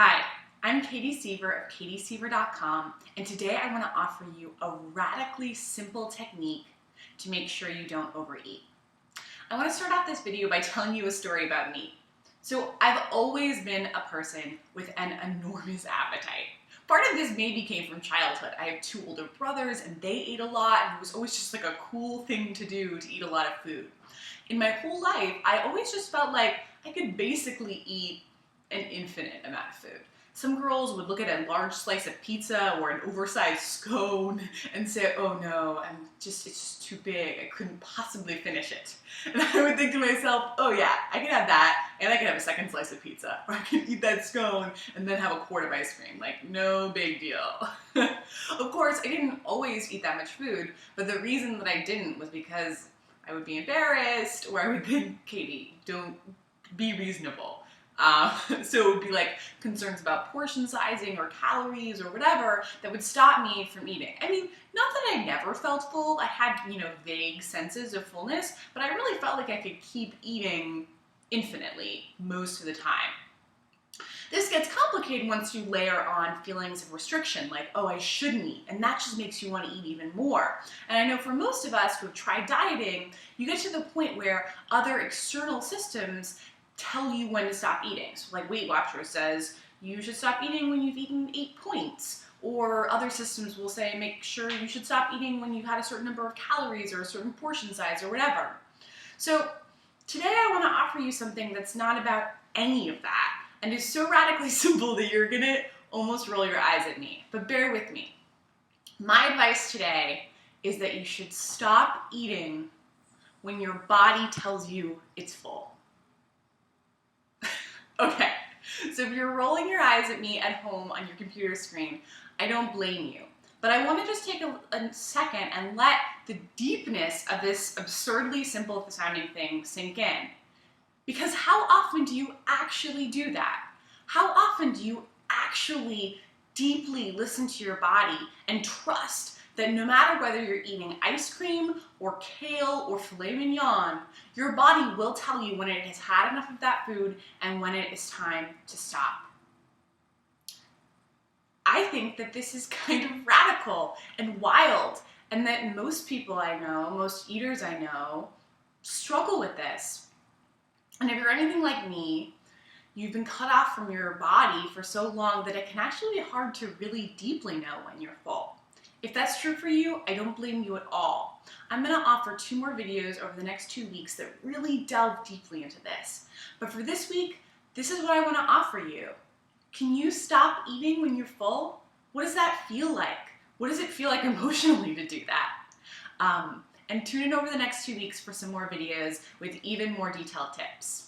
Hi, I'm Katie Seaver of katieseaver.com, and today I want to offer you a radically simple technique to make sure you don't overeat. I want to start off this video by telling you a story about me. So I've always been a person with an enormous appetite. Part of this maybe came from childhood. I have two older brothers and they ate a lot, and it was always just like a cool thing to do to eat a lot of food. In my whole life, I always just felt like I could basically eat an infinite amount of food. Some girls would look at a large slice of pizza or an oversized scone and say, oh no, it's just too big, I couldn't possibly finish it. And I would think to myself, oh yeah, I can have that, and I can have a second slice of pizza, or I can eat that scone and then have a quart of ice cream, like no big deal. Of course, I didn't always eat that much food, but the reason that I didn't was because I would be embarrassed, or I would think, Katie, don't be reasonable. So it would be like concerns about portion sizing or calories or whatever that would stop me from eating. I mean, not that I never felt full. I had, vague senses of fullness, but I really felt like I could keep eating infinitely most of the time. This gets complicated once you layer on feelings of restriction, like, oh, I shouldn't eat, and that just makes you want to eat even more. And I know for most of us who have tried dieting, you get to the point where other external systems tell you when to stop eating. So like Weight Watchers says, you should stop eating when you've eaten 8 points. Or other systems will say, make sure you should stop eating when you've had a certain number of calories or a certain portion size or whatever. So today I want to offer you something that's not about any of that and is so radically simple that you're going to almost roll your eyes at me. But bear with me. My advice today is that you should stop eating when your body tells you it's full. Okay, so if you're rolling your eyes at me at home on your computer screen, I don't blame you. But I want to just take a second and let the deepness of this absurdly simple sounding thing sink in. Because how often do you actually do that? How often do you actually deeply listen to your body and trust that no matter whether you're eating ice cream or kale or filet mignon, your body will tell you when it has had enough of that food and when it is time to stop? I think that this is kind of radical and wild, and that most people I know, most eaters I know, struggle with this. And if you're anything like me, you've been cut off from your body for so long that it can actually be hard to really deeply know when you're full. If that's true for you, I don't blame you at all. I'm going to offer 2 more videos over the next 2 weeks that really delve deeply into this. But for this week, this is what I want to offer you. Can you stop eating when you're full? What does that feel like? What does it feel like emotionally to do that? And tune in over the next 2 weeks for some more videos with even more detailed tips.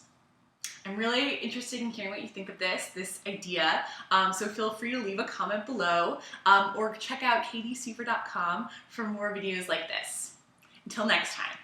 I'm really interested in hearing what you think of this idea, so feel free to leave a comment below or check out katieseaver.com for more videos like this. Until next time.